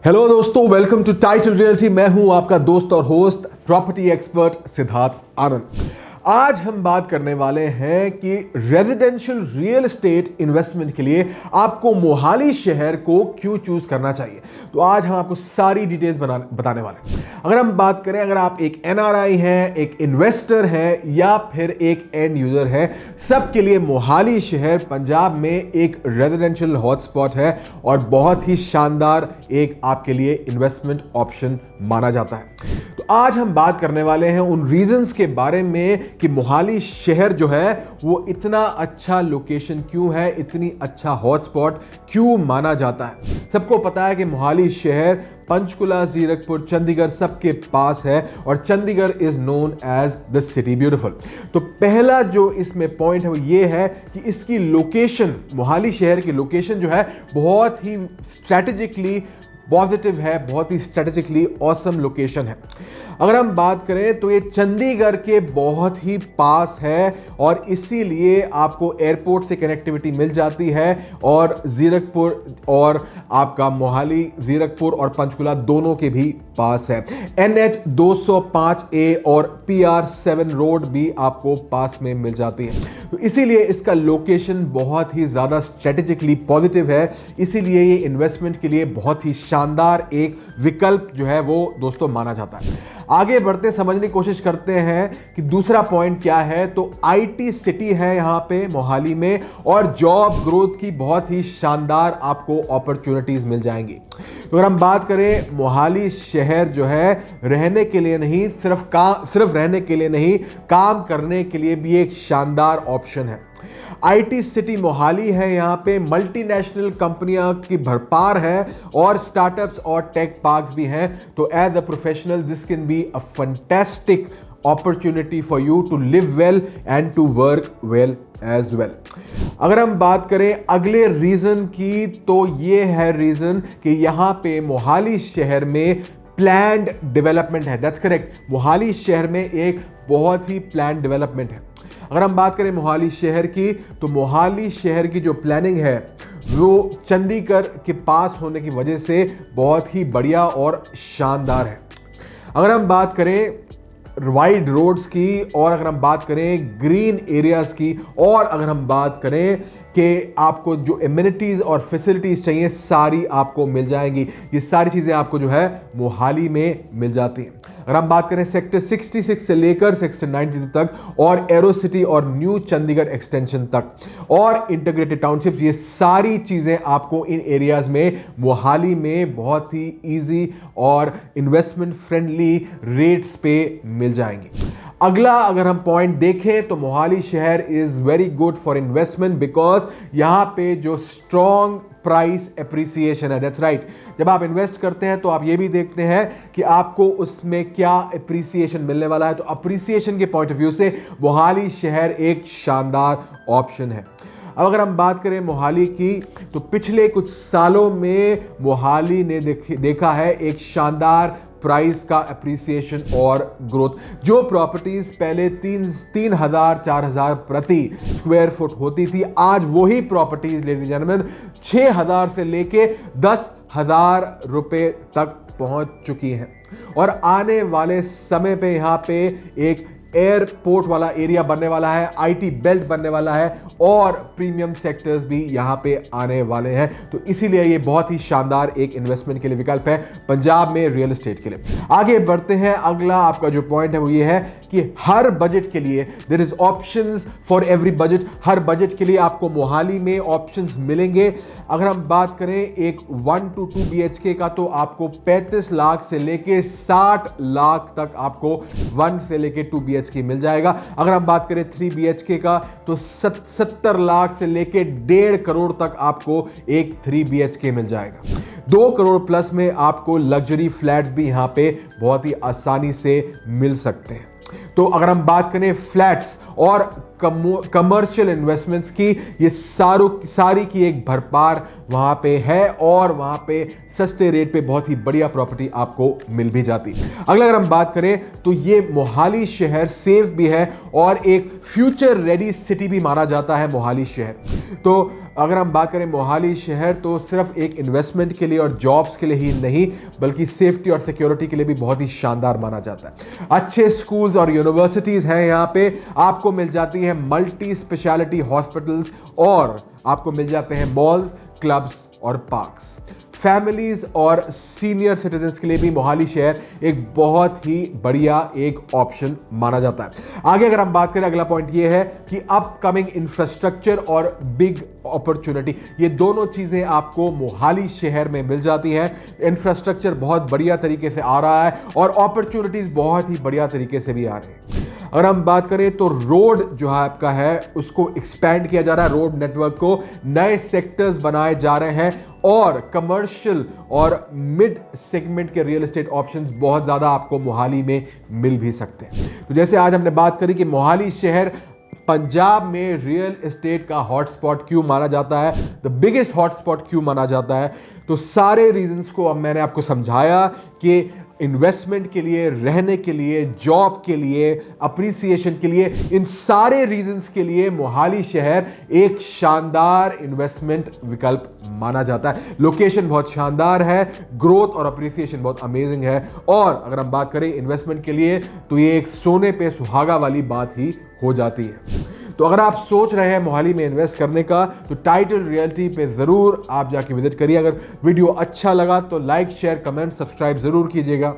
Hello दोस्तों, welcome to title realty. मैं हूं आपका दोस्त और host property expert Siddharth Anand. आज हम बात करने वाले हैं कि रेजिडेंशियल रियल एस्टेट इन्वेस्टमेंट के लिए आपको मोहाली शहर को क्यों चूज करना चाहिए। तो आज हम आपको सारी डिटेल्स बताने वाले हैं। अगर हम बात करें, अगर आप एक एनआरआई हैं, एक इन्वेस्टर हैं या फिर एक एंड यूजर है, सबके लिए मोहाली शहर पंजाब में एक रेजिडेंशियल हॉटस्पॉट है और बहुत ही शानदार एक आपके लिए इन्वेस्टमेंट ऑप्शन माना जाता है। तो आज हम बात करने वाले हैं उन रीजंस के बारे में कि मोहाली शहर जो है वो इतना अच्छा लोकेशन क्यों है, इतनी अच्छा हॉटस्पॉट क्यों माना जाता है। सबको पता है कि मोहाली शहर पंचकुला, जीरकपुर, चंडीगढ़ सबके पास है और Chandigarh is known as the city beautiful. तो पहला जो इसमें पॉइंट है वो ये है कि इसकी लोकेशन, मोहाली शहर की लोकेशन जो है बहुत ही स्ट्रैटेजिकली पॉजिटिव है, बहुत ही स्ट्रेटेजिकली ऑसम लोकेशन है। अगर हम बात करें तो ये चंडीगढ़ के बहुत ही पास है और इसीलिए आपको एयरपोर्ट से कनेक्टिविटी मिल जाती है और जीरकपुर और आपका मोहाली, जीरकपुर और पंचकुला दोनों के भी पास है। NH 205A और PR 7 रोड भी आपको पास में मिल जाती है। तो इसीलिए इसका लोकेशन बहुत ही ज्यादा स्ट्रेटेजिकली पॉजिटिव है, इसीलिए ये इन्वेस्टमेंट के लिए बहुत ही शानदार एक विकल्प जो है वो दोस्तों माना जाता है। आगे बढ़ते समझने की कोशिश करते हैं कि दूसरा पॉइंट क्या है। तो IT सिटी है यहां पे मोहाली में और जॉब ग्रोथ की बहुत ही शानदार आपको अपॉर्चुनिटीज मिल जाएंगी। तो अगर हम बात करें, मोहाली शहर जो है रहने के लिए नहीं, सिर्फ रहने के लिए नहीं, काम करने के लिए भी एक शानदार ऑप्शन है। IT सिटी मोहाली है, यहां पे मल्टीनेशनल कंपनियां की भरपार है और स्टार्टअप्स और टेक पार्क्स भी हैं। तो as a professional this can be a fantastic opportunity for you to live well and to work well as well. अगर हम बात करें अगले रीजन की, तो ये है रीजन कि यहां पे मोहाली शहर में प्लान्ड डेवलपमेंट है। दैट्स करेक्ट, मोहाली शहर में एक बहुत ही प्लान्ड डेवलपमेंट है। अगर हम बात करें मोहाली शहर की, तो मोहाली शहर की जो प्लानिंग है वो चंडीगढ़ के पास होने की वजह से बहुत ही बढ़िया और शानदार है। अगर हम बात करें वाइड रोड्स की, और अगर हम बात करें ग्रीन एरियाज की, और अगर हम बात करें कि आपको जो एमिनिटीज और फैसिलिटीज चाहिए सारी आपको मिल जाएंगी। ये सारी चीजें आपको जो है मोहाली में मिल जाती हैं। अगर हम बात करें सेक्टर 66 से लेकर सेक्टर 92 तक और एरो सिटी और न्यू चंडीगढ़ एक्सटेंशन तक और इंटीग्रेटेड टाउनशिप्स, ये सारी चीजें आपको इन एरियाज में मोहाली में बहुत ही इजी और इन्वेस्टमेंट फ्रेंडली रेट्स पे मिल जाएंगी। अगला अगर हम पॉइंट देखें तो मोहाली शहर is very good for investment because यहां पे जो स्ट्रॉन्ग प्राइस एप्रिसिएशन है। दैट्स राइट, जब आप इन्वेस्ट करते हैं तो आप ये भी देखते हैं कि आपको उसमें क्या एप्रिसिएशन मिलने वाला है। तो एप्रिसिएशन के पॉइंट ऑफ व्यू से मोहाली शहर एक शानदार ऑप्शन है। अब अगर हम बात करें मोहाली की, तो पिछले कुछ सालों में मोहाली ने देखा है एक शानदार प्राइस का एप्रिसिएशन और ग्रोथ। जो प्रॉपर्टीज पहले 3,000 4,000 प्रति स्क्वायर फुट होती थी, आज वही प्रॉपर्टीज लेडीज एंड जेंटलमैन 6,000 से लेके 10,000 रुपए तक पहुंच चुकी हैं। और आने वाले समय पे यहां पे एक एयरपोर्ट वाला एरिया बनने वाला है, IT बेल्ट बनने वाला है और प्रीमियम सेक्टर्स भी यहां पे आने वाले हैं। तो इसीलिए ये बहुत ही शानदार एक इन्वेस्टमेंट के लिए विकल्प है पंजाब में रियल एस्टेट के लिए। आगे बढ़ते हैं, अगला आपका जो पॉइंट है वो ये है कि हर बजट के लिए there is options for every budget. हर बजट के लिए आपको मोहाली में ऑप्शंस मिलेंगे। अगर हम बात करें एक 1 to 2 BHK का, तो आपको 35 लाख से लेके 60 लाख तक आपको 1 से लेके 2 BHK मिल जाएगा। अगर हम बात करें 3 BHK का, तो 70 लाख से लेके 1.5 करोड़ तक आपको एक 3 BHK मिल जाएगा। 2 करोड़ प्लस में आपको लग्जरी फ्लैट्स भी यहां पे बहुत ही आसानी से मिल सकते हैं। तो अगर हम बात करें फ्लैट्स और कमर्शियल इन्वेस्टमेंट्स की, ये सारी की एक भरपार वहां पे है और वहां पे सस्ते रेट पे बहुत ही बढ़िया प्रॉपर्टी आपको मिल भी जाती है। अगला अगर हम बात करें तो ये मोहाली शहर सेफ भी है और एक फ्यूचर रेडी सिटी भी माना जाता है मोहाली शहर। तो अगर हम बात करें मोहाली शहर, तो सिर्फ एक इन्वेस्टमेंट के लिए और जॉब्स के लिए ही नहीं, बल्कि सेफ्टी और सिक्योरिटी के लिए भी बहुत ही शानदार माना जाता है। अच्छे स्कूल्स और यूनिवर्सिटीज हैं यहाँ पे, आपको मिल जाती है मल्टी स्पेशलिटी हॉस्पिटल्स, और आपको मिल जाते हैं मॉल्स, क्लब्स और पार्क्स। फैमिलीज और सीनियर सिटीजन्स के लिए भी मोहाली शहर एक बहुत ही बढ़िया एक ऑप्शन माना जाता है। आगे अगर हम बात करें, अगला पॉइंट ये है कि अपकमिंग इंफ्रास्ट्रक्चर और बिग अपॉर्चुनिटी, ये दोनों चीजें आपको मोहाली शहर में मिल जाती हैं। इंफ्रास्ट्रक्चर बहुत बढ़िया तरीके से आ रहा है और अपॉर्चुनिटीज बहुत ही बढ़िया तरीके से भी आ रहे हैं। अगर हम बात करें तो रोड जो है आपका है उसको एक्सपैंड किया जा रहा है, रोड नेटवर्क को नए सेक्टर्स बनाए जा रहे हैं, और कमर्शियल और मिड सेगमेंट के रियल एस्टेट ऑप्शंस बहुत ज्यादा आपको मोहाली में मिल भी सकते हैं। तो जैसे आज हमने बात करी कि मोहाली शहर पंजाब में रियल एस्टेट का हॉटस्पॉट क्यों माना जाता है, द बिगेस्ट हॉटस्पॉट क्यों माना जाता है, तो सारे रीजंस को अब मैंने आपको समझाया कि इन्वेस्टमेंट के लिए, रहने के लिए, जॉब के लिए, अप्रिसिएशन के लिए, इन सारे रीजंस के लिए मोहाली शहर एक शानदार इन्वेस्टमेंट विकल्प माना जाता है। लोकेशन बहुत शानदार है, ग्रोथ और अप्रिसिएशन बहुत अमेजिंग है, और अगर हम बात करें इन्वेस्टमेंट के लिए तो ये एक सोने पे सुहागा वाली बात ही हो जाती है। तो अगर आप सोच रहे हैं मोहाली में इन्वेस्ट करने का, तो टाइटल रियल्टी पे जरूर आप जाके विजिट करिए। अगर वीडियो अच्छा लगा तो लाइक, शेयर, कमेंट, सब्सक्राइब जरूर कीजिएगा,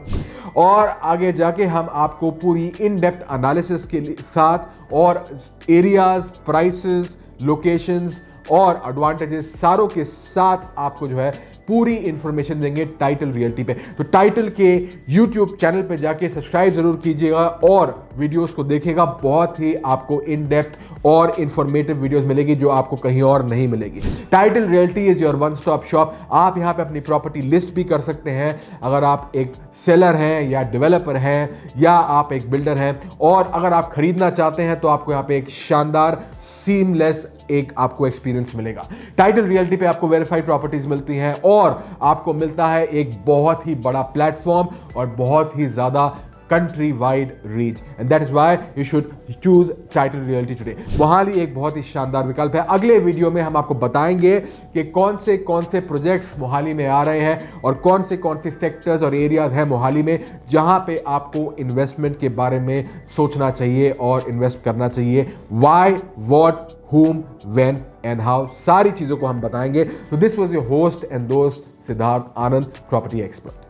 और आगे जाके हम आपको पूरी इन डेप्थ एनालिसिस के साथ और एरियाज, प्राइसेस, लोकेशंस और एडवांटेजेस सारों के साथ आपको जो है पूरी इंफॉर्मेशन देंगे टाइटल रियल्टी पे। तो टाइटल के यूट्यूब चैनल पे जाके सब्सक्राइब जरूर कीजिएगा और वीडियोस को देखिएगा। बहुत ही आपको इन डेप्थ और इंफॉर्मेटिव वीडियोस मिलेगी जो आपको कहीं और नहीं मिलेगी। Title realty is your one stop shop. आप यहां पे अपनी प्रॉपर्टी लिस्ट भी कर सकते हैं अगर आप एक सेलर हैं या डेवलपर हैं या आप एक बिल्डर हैं, और अगर आप खरीदना चाहते हैं तो आपको यहां पे एक शानदार सीमलेस एक आपको एक्सपीरियंस मिलेगा। टाइटल रियल्टी पे आपको वेरीफाइड प्रॉपर्टीज मिलती हैं और आपको मिलता है एक बहुत ही बड़ा प्लेटफॉर्म और बहुत ही ज्यादा country wide reach, and that is why you should choose title realty today. Mohali एक बहुत ही शानदार विकल्प है। अगले वीडियो में हम आपको बताएंगे कि कौन से प्रोजेक्ट्स मोहाली में आ रहे हैं और कौन से सेक्टर्स और एरियाज हैं मोहाली में जहां पे आपको इन्वेस्टमेंट के बारे में सोचना चाहिए और इन्वेस्ट करना चाहिए। Why, what, whom, when and how, सारी चीजों को हम बताएंगे। तो this was your host and दोस्त सिद्धार्थ आनंद, प्रॉपर्टी एक्सपर्ट।